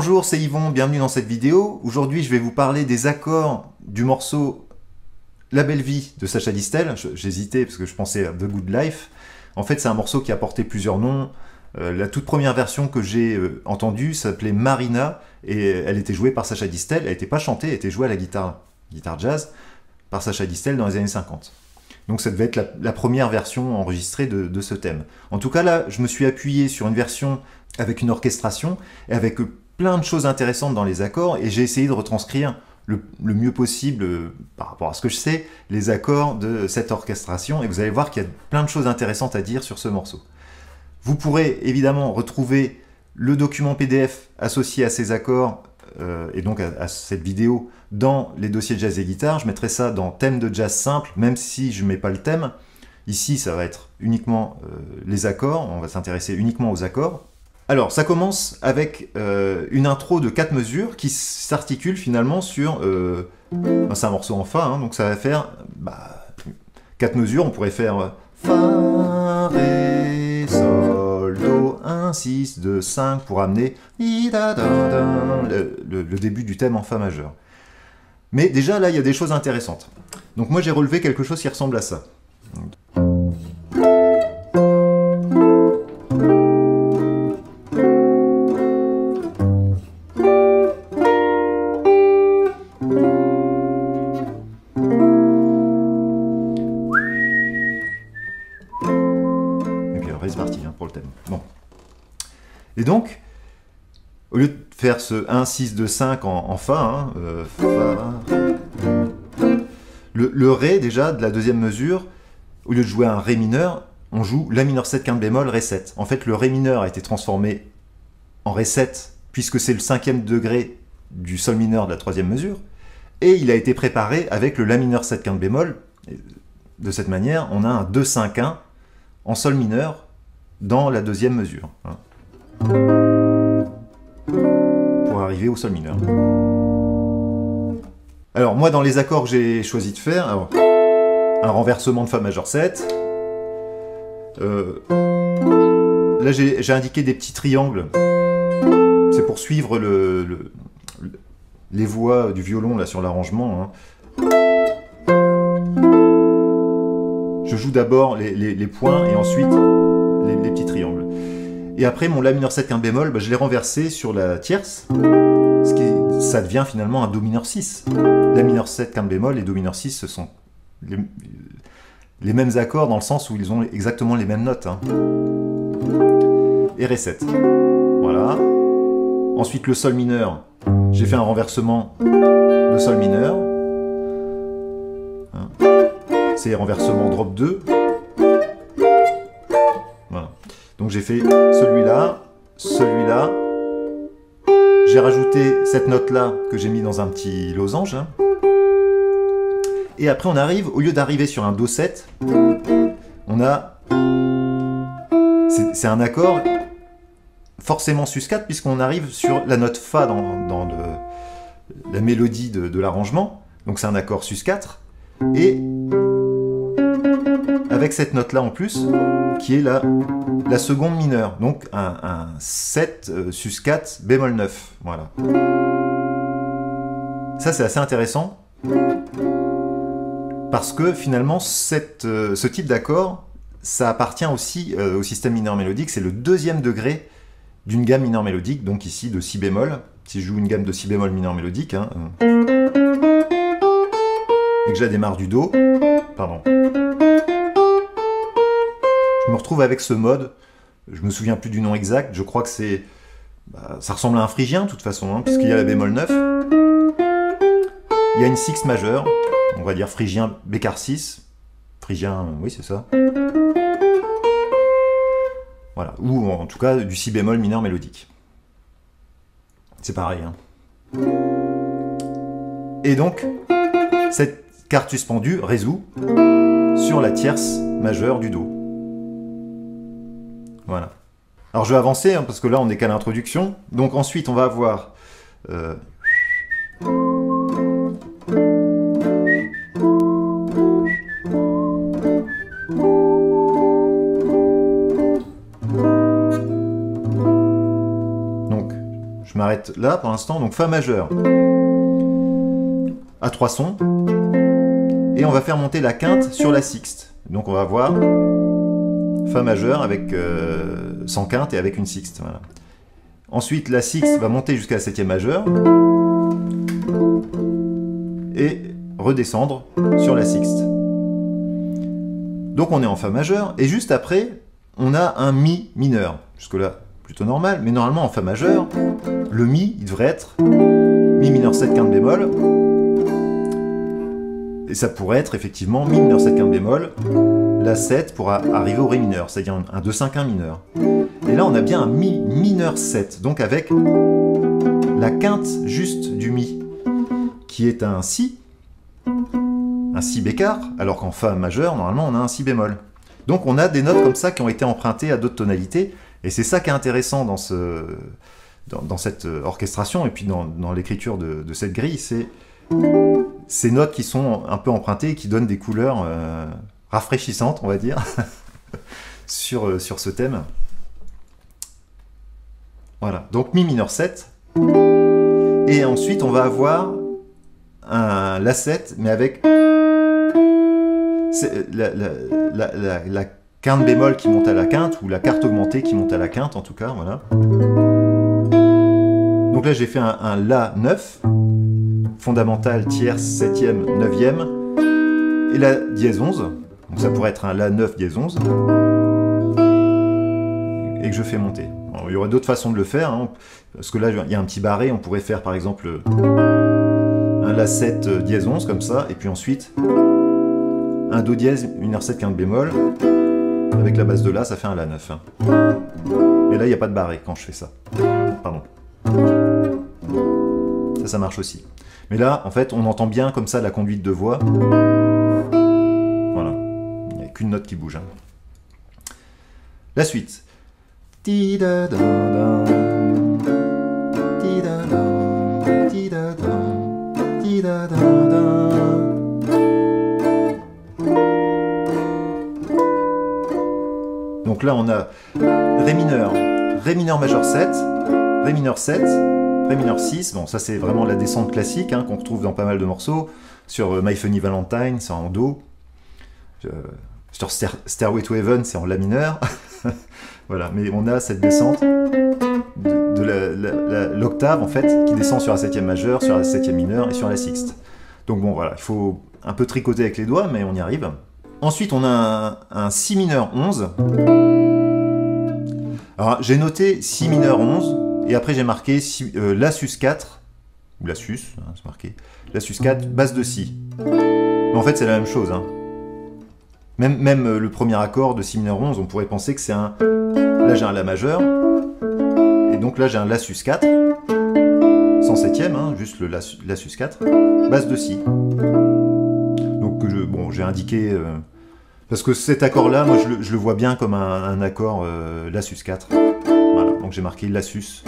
Bonjour, c'est Yvon, bienvenue dans cette vidéo. Aujourd'hui, je vais vous parler des accords du morceau La Belle Vie de Sacha Distel. J'hésitais parce que je pensais à The Good Life. En fait, c'est un morceau qui a porté plusieurs noms. La toute première version que j'ai entendue s'appelait Marina et elle était jouée par Sacha Distel. Elle n'était pas chantée, elle était jouée à la guitare jazz par Sacha Distel dans les années 50. Donc ça devait être la première version enregistrée de ce thème. En tout cas là, je me suis appuyé sur une version avec une orchestration et avec plein de choses intéressantes dans les accords et j'ai essayé de retranscrire le mieux possible, par rapport à ce que je sais, les accords de cette orchestration et vous allez voir qu'il y a plein de choses intéressantes à dire sur ce morceau. Vous pourrez évidemment retrouver le document PDF associé à ces accords et donc à cette vidéo dans les dossiers de jazz et guitare. Je mettrai ça dans thème de jazz simple, même si je ne mets pas le thème. Ici, ça va être uniquement les accords, on va s'intéresser uniquement aux accords. Alors, ça commence avec une intro de 4 mesures qui s'articule finalement sur... c'est un morceau en Fa, hein, donc ça va faire 4 mesures. On pourrait faire Fa, Ré, Sol, Do, 1, 6, 2, 5 pour amener le début du thème en Fa majeur. Mais déjà, là, il y a des choses intéressantes. Donc moi, j'ai relevé quelque chose qui ressemble à ça. C'est parti pour le thème. Bon. Et donc, au lieu de faire ce 1, 6, 2, 5 en Fa, Fa, le Ré, déjà, de la deuxième mesure, au lieu de jouer un Ré mineur, on joue La mineur 7, quinte bémol, Ré 7. En fait, le Ré mineur a été transformé en Ré 7, puisque c'est le 5e degré du Sol mineur de la troisième mesure, et il a été préparé avec le La mineur 7, quinte bémol. Et de cette manière, on a un 2, 5, 1 en Sol mineur, dans la deuxième mesure, pour arriver au Sol mineur. Alors moi dans les accords que j'ai choisi de faire, un renversement de Fa majeur 7, là j'ai indiqué des petits triangles, c'est pour suivre les voix du violon là sur l'arrangement. Je joue d'abord les points et ensuite les petits triangles. Et après, mon La mineur 7 quinte bémol, je l'ai renversé sur la tierce, ça devient finalement un Do mineur 6. La mineur 7 quinte bémol et Do mineur 6, ce sont les mêmes accords dans le sens où ils ont exactement les mêmes notes. Et Ré 7. Voilà. Ensuite, le Sol mineur, j'ai fait un renversement de Sol mineur. C'est renversement drop 2. Voilà. Donc j'ai fait celui-là, celui-là. J'ai rajouté cette note-là que j'ai mis dans un petit losange. Et après on arrive, au lieu d'arriver sur un Do 7, on a... C'est un accord forcément sus4 puisqu'on arrive sur la note Fa dans la mélodie de l'arrangement. Donc c'est un accord sus4. Et avec cette note-là en plus, qui est la seconde mineure, donc un 7 sus4 bémol 9. Voilà. Ça, c'est assez intéressant, parce que finalement, ce type d'accord, ça appartient aussi au système mineur mélodique, c'est le deuxième degré d'une gamme mineure mélodique, donc ici de Si bémol. Si je joue une gamme de Si bémol mineur mélodique, et que je démarre du Do, pardon. Je me retrouve avec ce mode, je me souviens plus du nom exact, je crois que c'est... ça ressemble à un phrygien de toute façon, puisqu'il y a la bémol 9. Il y a une sixte majeure, on va dire phrygien bécard 6. Phrygien, oui c'est ça. Voilà, ou en tout cas du Si bémol mineur mélodique. C'est pareil. Et donc, cette carte suspendue résout sur la tierce majeure du Do. Voilà. Alors je vais avancer, parce que là on n'est qu'à l'introduction. Donc ensuite on va avoir... je m'arrête là pour l'instant. Donc Fa majeur à 3 sons. Et on va faire monter la quinte sur la sixte. Donc on va avoir Fa majeur avec sans quinte et avec une sixte. Voilà. Ensuite, la sixte va monter jusqu'à la septième majeure et redescendre sur la sixte. Donc on est en Fa majeur, et juste après, on a un Mi mineur. Jusque-là, plutôt normal, mais normalement en Fa majeur, le Mi, il devrait être Mi mineur 7 quinte bémol, et ça pourrait être effectivement Mi mineur 7 quinte bémol, la 7 pour arriver au Ré mineur, c'est-à-dire un 2-5-1 mineur. Et là on a bien un Mi mineur 7, donc avec la quinte juste du Mi, qui est un Si bécard, alors qu'en Fa majeur, normalement, on a un Si bémol. Donc on a des notes comme ça qui ont été empruntées à d'autres tonalités, et c'est ça qui est intéressant dans cette orchestration, et puis dans l'écriture de cette grille, c'est ces notes qui sont un peu empruntées et qui donnent des couleurs rafraîchissantes, on va dire, sur ce thème. Voilà, donc Mi mineur 7, et ensuite on va avoir un La 7, mais avec la quinte bémol qui monte à la quinte, ou la quarte augmentée qui monte à la quinte, en tout cas, voilà. Donc là, j'ai fait un La 9, fondamental, tierce, septième, neuvième, et la dièse 11, donc ça pourrait être un La 9 dièse 11, et que je fais monter. Alors, il y aurait d'autres façons de le faire, hein, parce que là, il y a un petit barré, on pourrait faire, par exemple, un La 7 dièse 11, comme ça, et puis ensuite un Do dièse mineur 7 quinte bémol, avec la base de La, ça fait un La 9. Mais là, il n'y a pas de barré quand je fais ça. Pardon. Ça marche aussi. Mais là, en fait, on entend bien comme ça la conduite de voix. Voilà. Il n'y a qu'une note qui bouge. Hein. La suite. Donc là, on a Ré mineur majeur 7, Ré mineur 7, Ré mineur 6. Bon, ça c'est vraiment la descente classique hein, qu'on retrouve dans pas mal de morceaux. Sur My Funny Valentine, c'est en Do. Sur Stairway to Heaven, c'est en La mineur. Voilà, mais on a cette descente de l'octave, en fait, qui descend sur la septième majeure, sur la septième mineure et sur la sixte. Donc bon, voilà, il faut un peu tricoter avec les doigts, mais on y arrive. Ensuite, on a un Si mineur 11. Alors, j'ai noté Si mineur 11, et après j'ai marqué La sus 4, ou La sus, hein, c'est marqué, La sus 4, basse de Si. Mais en fait, c'est la même chose. Hein. Même le premier accord de Si mineur 11, on pourrait penser que c'est un... Là, j'ai un La majeur, et donc là, j'ai un La sus 4, sans septième, hein, juste le La sus 4, basse de Si. Donc, bon, j'ai indiqué... parce que cet accord-là, moi, je le vois bien comme un accord La sus 4. Voilà, donc j'ai marqué La sus,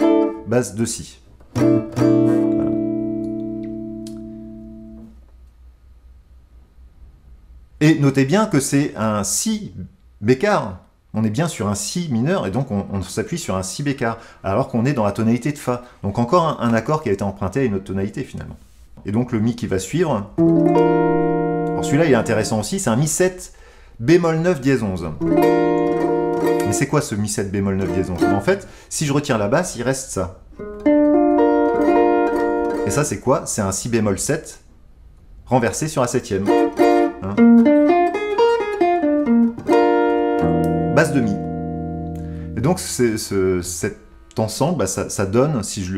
basse de Si. Voilà. Et notez bien que c'est un Si bécard. On est bien sur un Si mineur, et donc on s'appuie sur un Si bécard, alors qu'on est dans la tonalité de Fa. Donc encore un accord qui a été emprunté à une autre tonalité, finalement. Et donc le Mi qui va suivre... Alors celui-là, il est intéressant aussi, c'est un Mi 7 bémol 9 dièse 11. Mais c'est quoi ce Mi 7 bémol 9 dièse 11? En fait, si je retire la basse, il reste ça. Et ça, c'est quoi? C'est un Si bémol 7 renversé sur la septième. Hein, basse de Mi. Et donc cet ensemble, bah, ça donne, si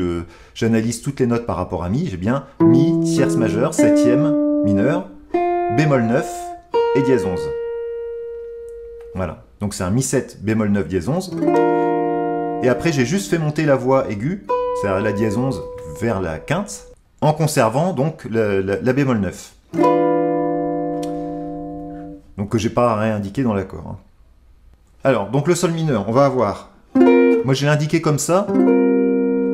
j'analyse toutes les notes par rapport à Mi, j'ai bien Mi, tierce majeure, septième, mineur, bémol 9 et dièse 11. Voilà, donc c'est un Mi 7 bémol 9 dièse 11. Et après j'ai juste fait monter la voix aiguë, c'est-à-dire la dièse 11 vers la quinte, en conservant donc la bémol 9. Donc que j'ai pas réindiqué dans l'accord. Hein. Alors, donc le Sol mineur, on va avoir... Moi je l'ai indiqué comme ça,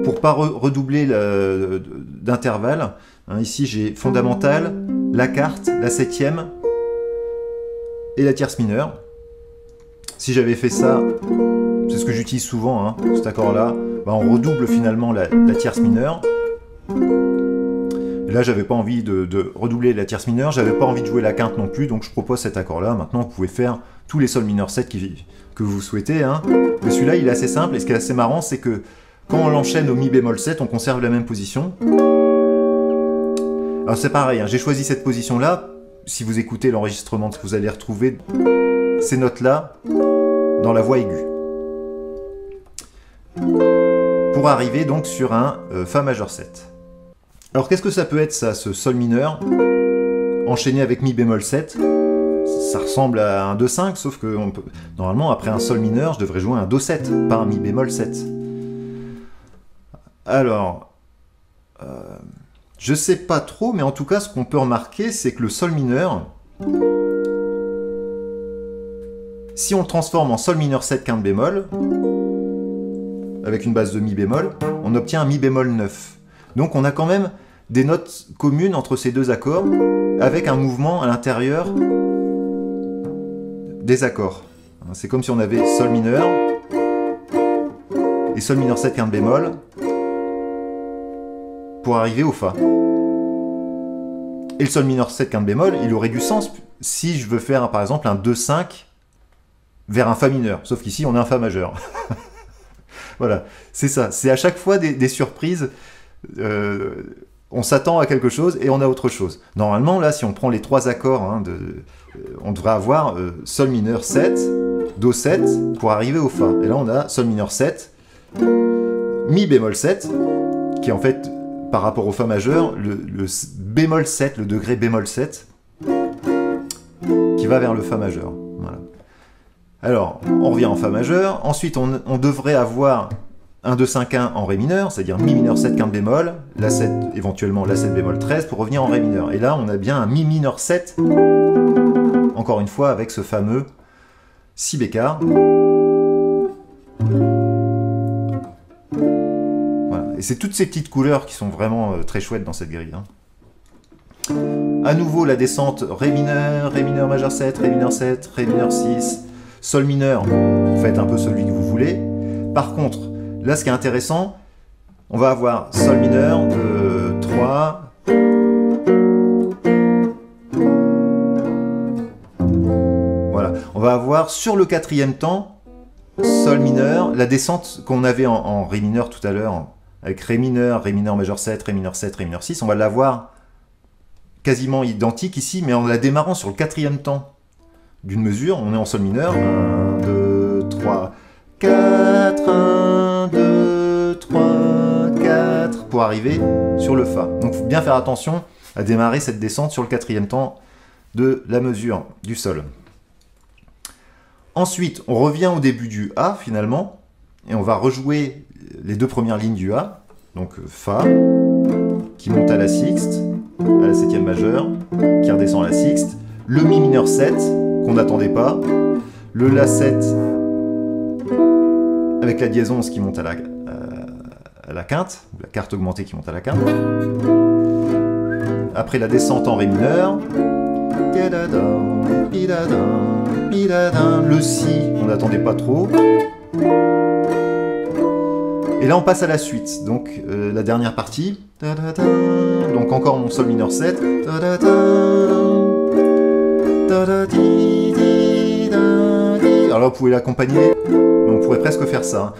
pour pas redoubler d'intervalle. Hein, ici j'ai fondamental, la quarte, la septième et la tierce mineure. Si j'avais fait ça, c'est ce que j'utilise souvent, hein, cet accord-là. bah, on redouble finalement la tierce mineure. Et là, j'avais pas envie de redoubler la tierce mineure, j'avais pas envie de jouer la quinte non plus, donc je propose cet accord-là. Maintenant, vous pouvez faire tous les sol mineurs 7 que vous souhaitez. Hein. Mais celui-là, il est assez simple, et ce qui est assez marrant, c'est que quand on l'enchaîne au mi bémol 7, on conserve la même position. Alors c'est pareil, hein, j'ai choisi cette position-là. Si vous écoutez l'enregistrement, vous allez retrouver ces notes-là dans la voix aiguë. Pour arriver donc sur un Fa majeur 7. Alors qu'est-ce que ça peut être ça, ce Sol mineur, enchaîné avec Mi bémol 7? Ça ressemble à un Do5, sauf que normalement après un Sol mineur, je devrais jouer un Do7, pas un Mi bémol 7. Alors, je sais pas trop, mais en tout cas ce qu'on peut remarquer, c'est que le Sol mineur, si on le transforme en Sol mineur 7 quinte bémol, avec une base de Mi bémol, on obtient un Mi bémol 9. Donc on a quand même des notes communes entre ces deux accords, avec un mouvement à l'intérieur des accords. C'est comme si on avait Sol mineur et Sol mineur 7 quinte bémol pour arriver au Fa. Et le Sol mineur 7 quinte bémol, il aurait du sens si je veux faire par exemple un 2-5 vers un Fa mineur, sauf qu'ici on a un Fa majeur. Voilà, c'est ça, c'est à chaque fois des surprises. On s'attend à quelque chose et on a autre chose. Normalement, là, si on prend les trois accords, hein, on devrait avoir Sol mineur 7, Do 7 pour arriver au Fa. Et là, on a Sol mineur 7, Mi bémol 7, qui est en fait, par rapport au Fa majeur, le bémol 7, le degré bémol 7, qui va vers le Fa majeur. Voilà. Alors, on revient en Fa majeur. Ensuite, on devrait avoir un 2-5-1 en Ré mineur, c'est-à-dire Mi mineur 7 quinte bémol, La 7, éventuellement La 7 bémol 13 pour revenir en Ré mineur. Et là, on a bien un Mi mineur 7, encore une fois avec ce fameux Si bécard. Voilà. Et c'est toutes ces petites couleurs qui sont vraiment très chouettes dans cette grille. Hein. À nouveau, la descente Ré mineur majeur 7, Ré mineur 7, Ré mineur 6, Sol mineur, vous faites un peu celui que vous voulez. Par contre, là, ce qui est intéressant, on va avoir Sol mineur, 3, voilà. On va avoir sur le quatrième temps, Sol mineur, la descente qu'on avait en Ré mineur tout à l'heure, avec Ré mineur majeur 7, Ré mineur 7, Ré mineur 6, on va l'avoir quasiment identique ici, mais en la démarrant sur le quatrième temps d'une mesure, on est en Sol mineur, 1, 2, 3, 4, 1, 2, 3, 4, pour arriver sur le Fa. Donc il faut bien faire attention à démarrer cette descente sur le quatrième temps de la mesure du Sol. Ensuite, on revient au début du A finalement, et on va rejouer les deux premières lignes du A, donc Fa, qui monte à la sixte, à la septième majeure, qui redescend à la sixte, le Mi mineur 7, qu'on n'attendait pas, le La 7, avec la dièse 11 qui monte à la quinte, ou la quarte augmentée qui monte à la quinte. Après la descente en Ré mineur, le Si, on n'attendait pas trop. Et là on passe à la suite, donc la dernière partie. Donc encore mon Sol mineur 7. Alors là vous pouvez l'accompagner, on pourrait presque faire ça.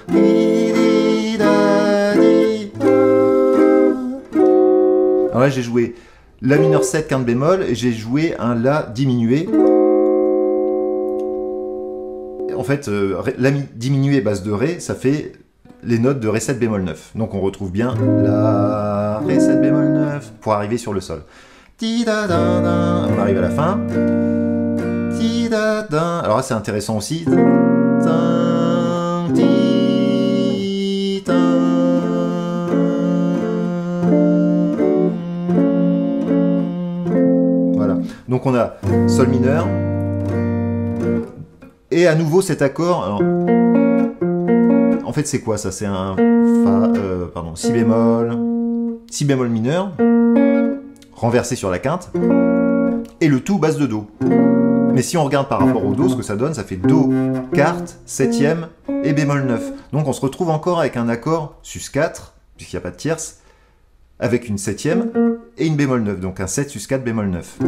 Alors là j'ai joué La mineur 7 quinte bémol et j'ai joué un La diminué. En fait, La diminué base de Ré, ça fait les notes de Ré 7 bémol 9. Donc on retrouve bien La, Ré 7 bémol 9 pour arriver sur le Sol. On arrive à la fin. Alors là c'est intéressant aussi. Voilà. Donc on a Sol mineur. Et à nouveau cet accord. Alors, en fait c'est quoi ça? C'est un Si bémol mineur, renversé sur la quinte, et le tout base de Do. Mais si on regarde par rapport au Do, ce que ça donne, ça fait Do, quarte, septième et bémol 9. Donc on se retrouve encore avec un accord sus4, puisqu'il n'y a pas de tierce, avec une septième et une bémol 9, donc un 7 sus4 bémol 9,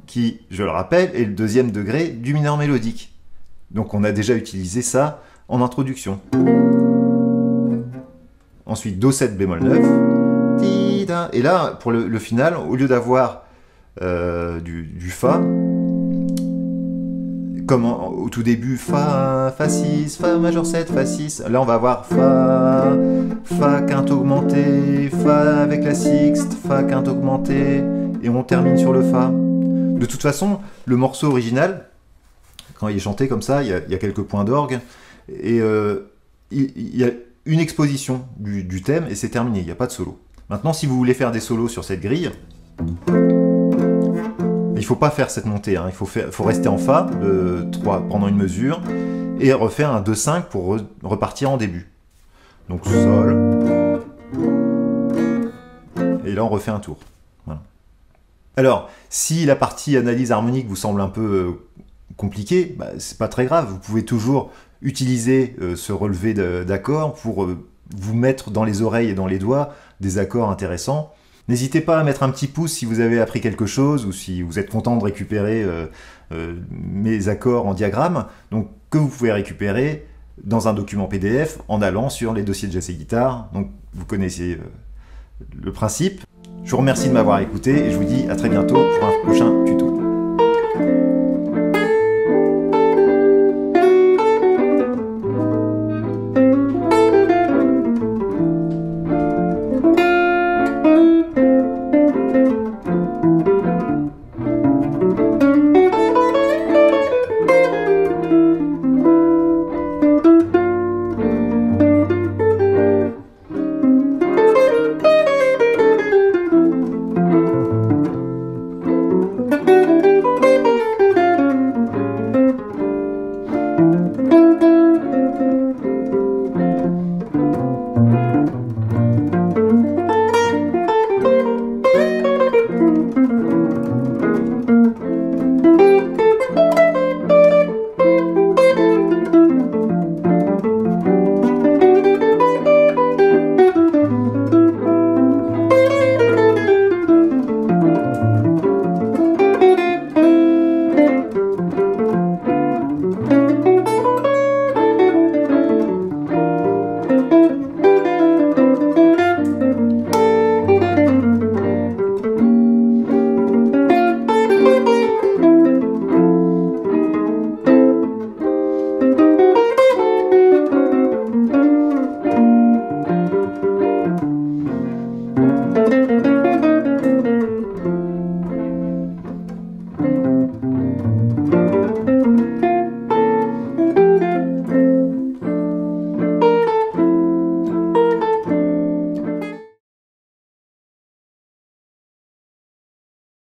qui, je le rappelle, est le deuxième degré du mineur mélodique. Donc on a déjà utilisé ça en introduction. Ensuite, Do7 bémol 9, et là, pour le final, au lieu d'avoir du Fa, comme au tout début, Fa, Fa 6, Fa majeur 7, Fa 6, là on va avoir Fa quinte augmenté, Fa avec la sixte, Fa quinte augmenté, et on termine sur le Fa. De toute façon, le morceau original, quand il est chanté comme ça, il y a quelques points d'orgue, et il y a une exposition du thème, et c'est terminé, il n'y a pas de solo. Maintenant, si vous voulez faire des solos sur cette grille, il ne faut pas faire cette montée, hein. Il faut rester en Fa, de 3 pendant une mesure, et refaire un 2-5 pour repartir en début. Donc Sol, et là on refait un tour. Voilà. Alors, si la partie analyse harmonique vous semble un peu compliquée, bah, c'est pas très grave, vous pouvez toujours utiliser ce relevé d'accords pour vous mettre dans les oreilles et dans les doigts des accords intéressants. N'hésitez pas à mettre un petit pouce si vous avez appris quelque chose ou si vous êtes content de récupérer mes accords en diagramme, donc que vous pouvez récupérer dans un document PDF en allant sur les dossiers de Jazz et Guitare. Donc vous connaissez le principe. Je vous remercie de m'avoir écouté et je vous dis à très bientôt pour un prochain tuto.